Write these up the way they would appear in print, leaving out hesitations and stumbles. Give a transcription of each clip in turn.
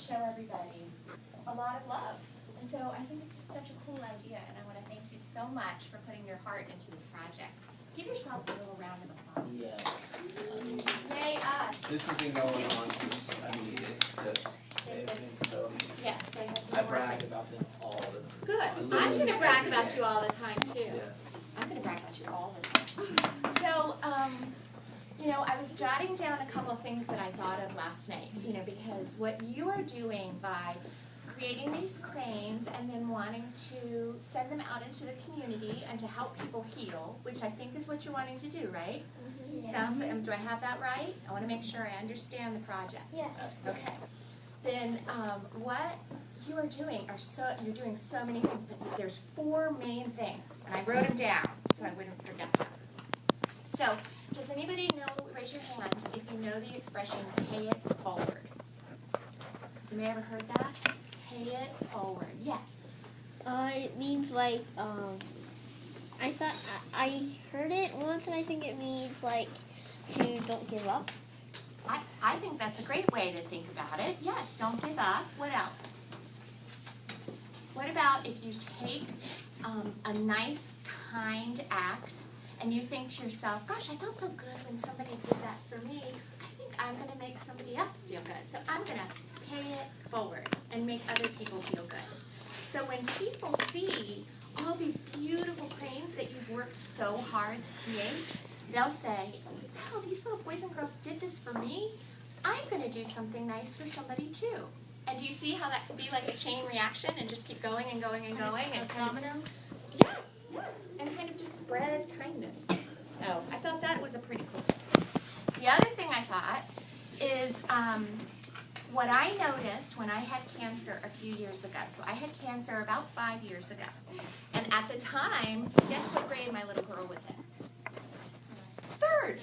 show everybody a lot of love. And so I think it's just such a cool idea, and I want to thank you so much for putting your heart into this project. Give yourselves a little round of applause. Yes. Yay us. This has been going on for, I mean, it's just, they've been so, Yes, they have I been brag working. about them all the time. Good. I'm going to brag about you all the time, too. Yeah. I'm going to brag about you all the time. So, you know, I was jotting down a couple of things that I thought of last night, you know, because what you are doing by creating these cranes and then wanting to send them out into the community and to help people heal, which I think is what you're wanting to do, right? Yeah. Sounds like, do I have that right? I want to make sure I understand the project. Yeah. Absolutely. Okay. Then what you are doing you're doing so many things, but there's 4 main things, and I wrote them down so I wouldn't forget them. So, does anybody know, raise your hand if you know the expression, pay it forward? Has anybody ever heard that? Pay it forward. Yes. It means like, I thought, I heard it once and I think it means like to don't give up. I think that's a great way to think about it. Yes, don't give up. What else? What about if you take a nice, kind act and you think to yourself, gosh, I felt so good when somebody did that for me. I think I'm going to make somebody else feel good. So I'm going to pay it forward and make other people feel good. So when people see all these beautiful cranes that you've worked so hard to create, they'll say, wow, these little boys and girls did this for me. I'm going to do something nice for somebody too. And do you see how that could be like a chain reaction and just keep going and going and going? And domino? Yes, yes, and kind of just spread kindness. So I thought that was a pretty cool thing. The other thing I thought is what I noticed when I had cancer a few years ago. So I had cancer about 5 years ago. And at the time, guess what grade my little girl was in? 3rd.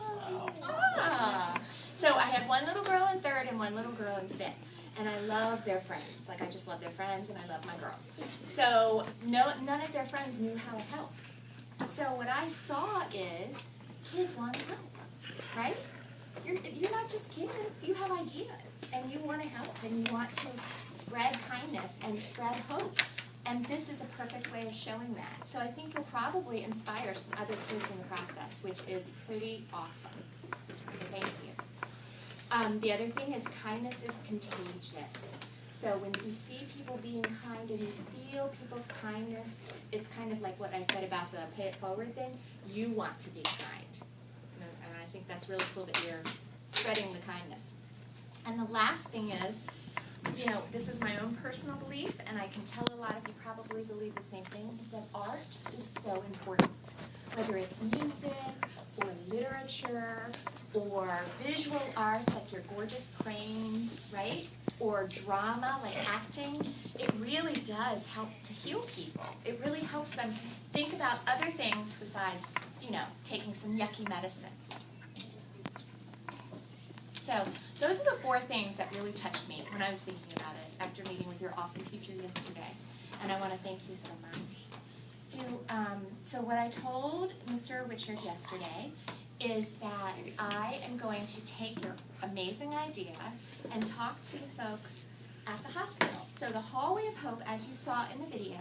Wow. Ah. So I had one little girl in 3rd and one little girl in 5th. And I love their friends. Like, I just love their friends, and I love my girls. So none of their friends knew how to help. So what I saw is kids want to help, right? You're not just kids. You have ideas, and you want to help, and you want to spread kindness and spread hope. And this is a perfect way of showing that. So I think you'll probably inspire some other kids in the process, which is pretty awesome. So thank you. The other thing is kindness is contagious. So when you see people being kind and you feel people's kindness, it's kind of like what I said about the pay it forward thing. You want to be kind. And I think that's really cool that you're spreading the kindness. And the last thing is, you know, this is my own personal belief, and I can tell a lot of you probably believe the same thing, is that art is so important. Whether it's music or literature or visual arts like your gorgeous cranes, right? Or drama like acting, it really does help to heal people. It really helps them think about other things besides, you know, taking some yucky medicine. So those are the 4 things that really touched me when I was thinking about it after meeting with your awesome teacher yesterday. And I want to thank you so much. So what I told Mr. Richard yesterday is that I am going to take your amazing idea and talk to the folks at the hospital. So the Hallway of Hope, as you saw in the video,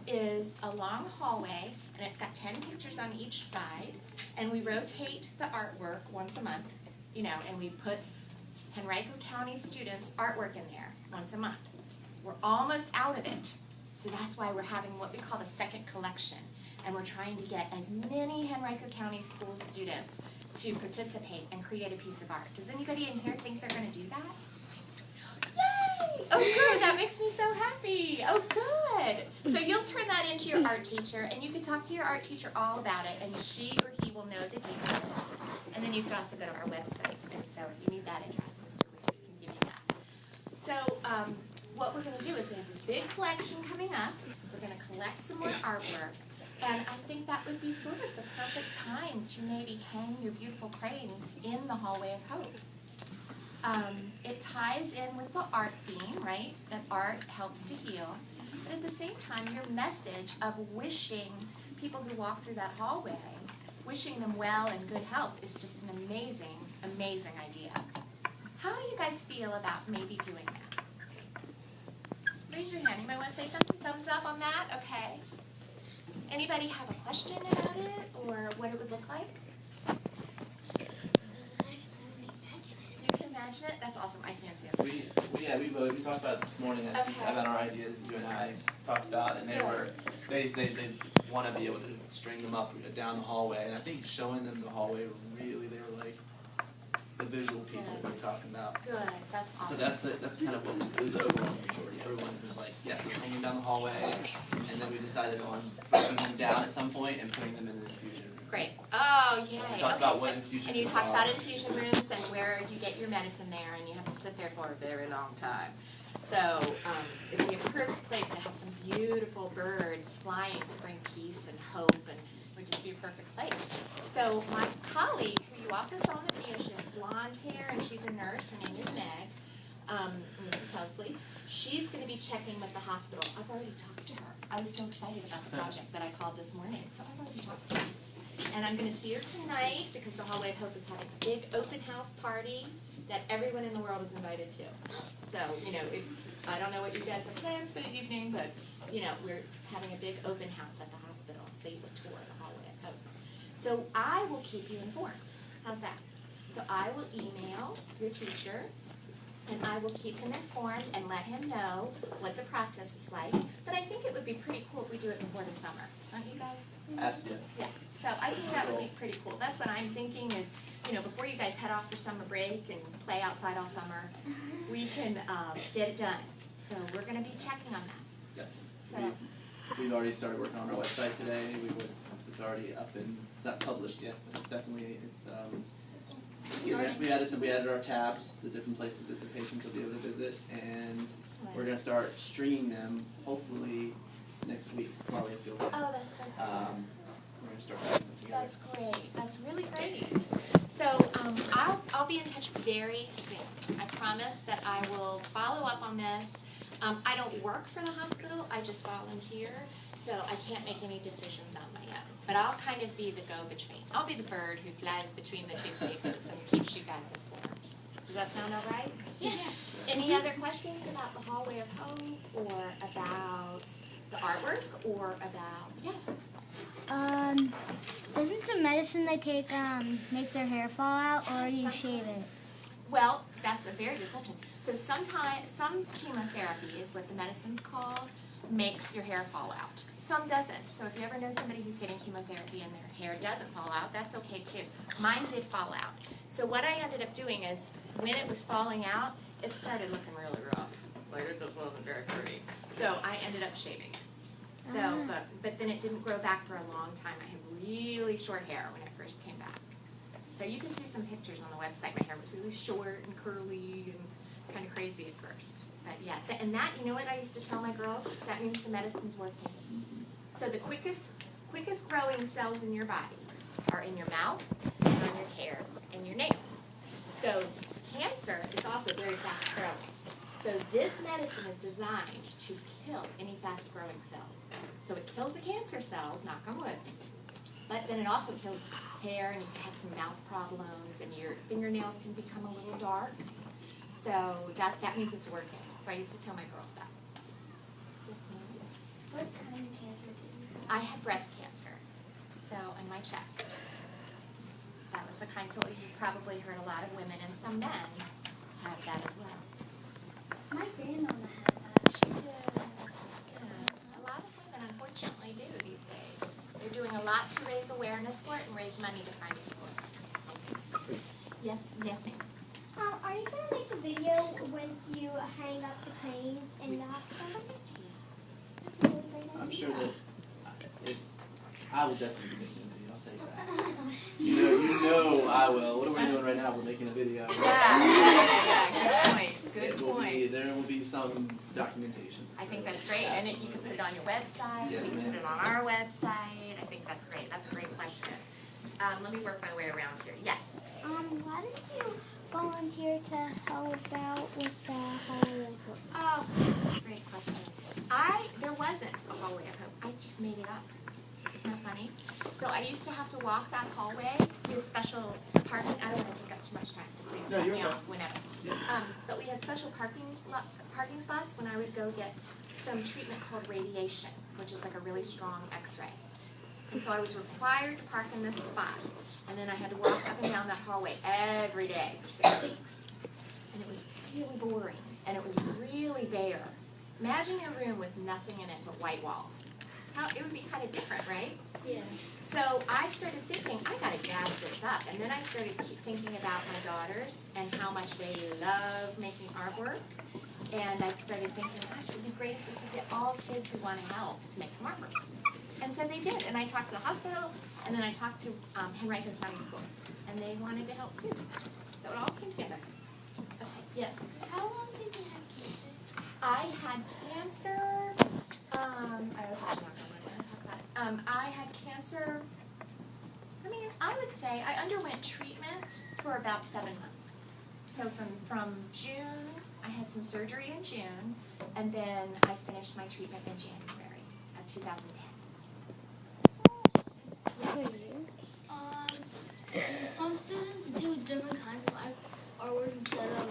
is a long hallway, and it's got 10 pictures on each side, and we rotate the artwork once a month, you know, and we put Henrico County students' artwork in there once a month. We're almost out of it, so that's why we're having what we call the second collection, and we're trying to get as many Henrico County school students to participate and create a piece of art. Does anybody in here think they're going to do that? Yay! Oh, good. That makes me so happy. Oh, good. So you'll turn that into your art teacher, and you can talk to your art teacher all about it, and she or he will know the details. And then you can also go to our website. And so if you need that address, Mr. Richard can give you that. So what we're going to do is we have this big collection coming up. We're going to collect some more artwork. And I think that would be sort of the perfect time to maybe hang your beautiful cranes in the Hallway of Hope. It ties in with the art theme, right? That art helps to heal. But at the same time, your message of wishing people who walk through that hallway, wishing them well and good health is just an amazing, amazing idea. How do you guys feel about maybe doing that? raise your hand. You might want to say something. Thumbs up on that. Okay. Anybody have a question about it or what it would look like? You can imagine it? That's awesome. I can too. We talked about it this morning. I think Okay. about our ideas that you and I talked about, and they want to be able to string them up down the hallway, and I think showing them the hallway really they were like the visual piece that we were talking about. Good. That's awesome. So that's kind of what was the overall majority. Everyone was like, yes, let's hang them down the hallway, and then we decided on breaking them down at some point and putting them in the infusion room. Great. Oh, yay. We talked about what infusion and you rooms talked are. about infusion rooms and where you get your medicine there, and you have to sit there for a very long time. So it would be a perfect place to have some beautiful birds flying to bring peace and hope, and it would just be a perfect place. So my colleague, who you also saw in the video, she has blonde hair and she's a nurse. Her name is Meg, Mrs. Helsley. She's going to be checking with the hospital. I've already talked to her. I was so excited about the project that I called this morning, so I've already talked to her. And I'm going to see her tonight because the Hallway of Hope is having a big open house party that everyone in the world is invited to. So, I don't know what you guys have plans for the evening, but, we're having a big open house at the hospital, so you can tour the Hallway of Hope. So I will keep you informed. How's that? So I will email your teacher, and I will keep him informed and let him know what the process is like. But I think it would be pretty cool if we do it before the summer, don't you guys? Absolutely. Yeah, so I think that would be pretty cool. That's what I'm thinking is, before you guys head off for summer break and play outside all summer, we can get it done. So we're going to be checking on that. Yeah. So, We've already started working on our website today. It's already up and it's not published yet, but it's definitely we added our tabs, the different places that the patients will be able to visit, and we're gonna start streaming them hopefully next week. Tomorrow we have field day. oh, that's so cool. We're gonna start putting them together. That's great. That's really great. So I'll be in touch very soon. I promise that I will follow up on this. I don't work for the hospital. I just volunteer, so I can't make any decisions on my own. But I'll kind of be the go-between. I'll be the bird who flies between the two places and keeps you guys informed. Does that sound all right? Yes. Any other questions about the Hallway of Hope, or about the artwork, or about yes? Doesn't the medicine they take make their hair fall out, or do you shave it? Well, that's a very good question. So some chemotherapy is what the medicine's called, makes your hair fall out. Some doesn't. So if you ever know somebody who's getting chemotherapy and their hair doesn't fall out, that's okay too. Mine did fall out. So what I ended up doing is, when it was falling out, it started looking really rough. Like it just wasn't very pretty. So I ended up shaving it. So, but then it didn't grow back for a long time. I had really short hair when it first came back. So you can see some pictures on the website. My hair was really short and curly and kind of crazy at first. But yeah, and that, you know what I used to tell my girls? That means the medicine's working. So the quickest growing cells in your body are in your mouth, and on your hair, and your nails. So cancer is also very fast growing. So this medicine is designed to kill any fast growing cells. So it kills the cancer cells, knock on wood, but then it also kills hair, and you can have some mouth problems, and your fingernails can become a little dark. So that means it's working. So I used to tell my girls that. Yes, ma'am? What kind of cancer do you I had breast cancer, so in my chest. That was the kind, so you probably heard a lot of women and some men have that as well. have? My grandmama had that. She did. A lot of women unfortunately do these days. They're doing a lot to raise awareness for it and raise money to find it for it. Yes, ma'am. Are you gonna make a video once you hang up the claims in the hospital? That's a really great idea. I'm sure that I will definitely be making a video. I'll tell you that. You know I will. What are we doing right now? We're making a video. Yeah. Good point. There will be some documentation. I think that's great, and you can put it on your website, Yes, you can ma'am. put it on our website. I think that's great. That's a great question. Let me work my way around here. Yes. Why did you volunteer to help out with the Hallway of Hope? Oh, great question. There wasn't a Hallway of Hope. I just made it up. Isn't that funny? So I used to have to walk that hallway. We have special parking. I don't want to take up too much time, so please No, cut you're me okay. off whenever. But we had special parking spots when I would go get some treatment called radiation, which is like a really strong X-ray. And so I was required to park in this spot, and then I had to walk up and down that hallway every day for 6 weeks. And it was really boring, and it was really bare. Imagine a room with nothing in it but white walls. It would be kind of different, right? Yeah. So I started thinking, I gotta jazz this up. And then I started thinking about my daughters and how much they love making artwork. And I started thinking, gosh, it would be great if we could get all kids who want to help to make some artwork. And so they did. And I talked to the hospital, and then I talked to Henrico County Schools. And they wanted to help too. So it all came together. Okay, yes? How long did you have cancer? I had cancer. I had cancer. I mean, I would say I underwent treatment for about 7 months. So from June, I had some surgery in June, and then I finished my treatment in January of 2010. Some students do different kinds of artwork instead of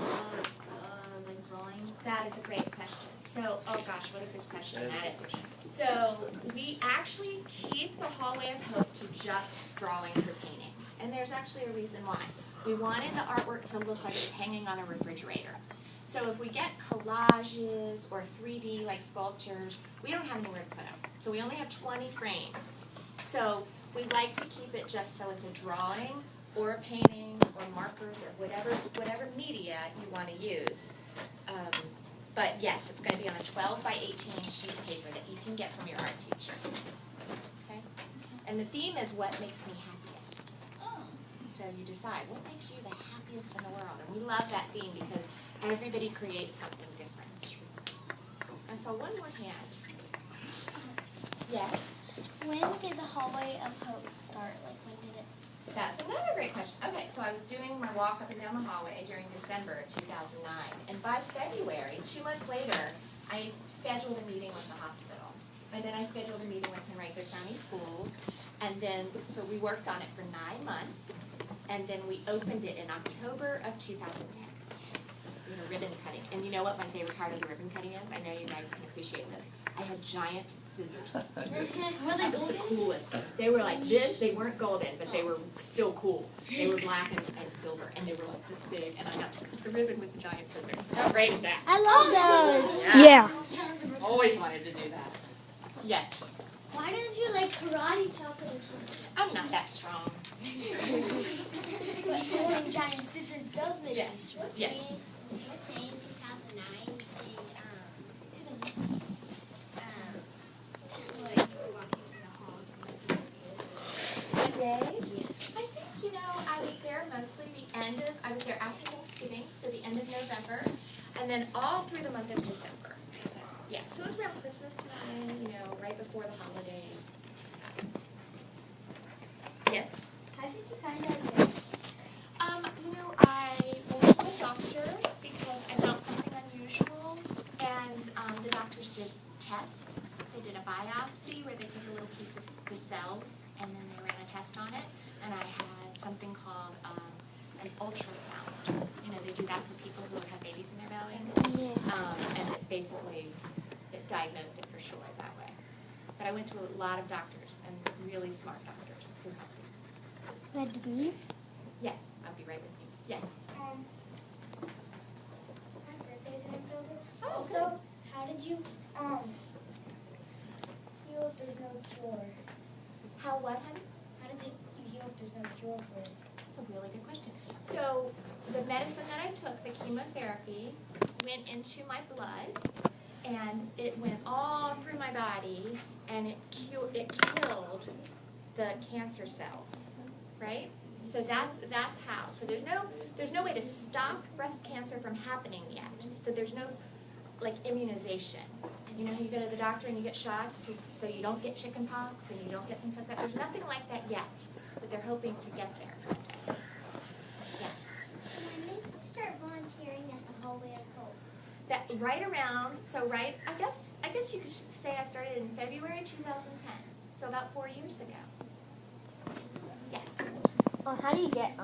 like drawing. That is a great question. So, oh gosh, what a good question that is. So, we actually keep the Hallway of Hope to just drawings or paintings. And there's actually a reason why. We wanted the artwork to look like it's hanging on a refrigerator. So if we get collages or 3D like sculptures, we don't have anywhere to put them. So we only have 20 frames. So we like to keep it just so it's a drawing or a painting or markers or whatever media you want to use. But yes, it's going to be on a 12 by 18 sheet of paper that you can get from your art teacher. Okay? And the theme is what makes me happiest. So you decide what makes you the happiest in the world. And we love that theme because everybody creates something different. And so one more hand. Yes? When did the Hallway of Hope start? Like, when did it? That's another great question. Okay, so I was doing my walk up and down the hallway during December of 2009. And by February, 2 months later, I scheduled a meeting with the hospital. And then I scheduled a meeting with Henrico County Schools. And then we worked on it for 9 months. And then we opened it in October of 2010. You know, ribbon cutting. And you know what my favorite part of the ribbon cutting is? I know you guys can appreciate this. I had giant scissors. Were they That was the golden? coolest. They were like this. They weren't golden, but they were still cool. They were black and silver, and they were like this big. And I got to cut the ribbon with the giant scissors. How great is that? I love those. Yeah. Always wanted to do that. Yes. Why didn't you like karate chop it or something? I'm not that strong. But holding giant scissors does make Yes. you Yes. What day in 2009 did like you were walking through the halls of the Days? I think, you know, I was there mostly I was there after Thanksgiving, so the end of November, and then all through the month of December. Yeah, so it was around Christmas time, you know, right before the holidays. Yes? How did you find out that? You know, I went to a doctor because I found something unusual, and the doctors did tests. They did a biopsy where they take a little piece of the cells, and then they ran a test on it, and I had something called an ultrasound. You know, they do that for people who have babies in their belly, and it basically diagnosed it for sure that way. But I went to a lot of doctors, and really smart doctors who helped me. Red degrees? Yes, I'll be right with you. Yes. My birthday's in October. Oh, Also, how did you heal if there's no cure? How what, honey? How did you heal if there's no cure for it? That's a really good question. So the medicine that I took, the chemotherapy, went into my blood, and it went all through my body, and it killed the cancer cells, right? So that's how. So there's no way to stop breast cancer from happening yet. So there's no like immunization. You know, you go to the doctor and you get shots so you don't get chicken pox and you don't get things like that. There's nothing like that yet, but they're hoping to get there. Yes. When did you start volunteering at the Hallway of Hope? That right around. So I guess you could say I started in February 2010. So about 4 years ago. Yes. How do you get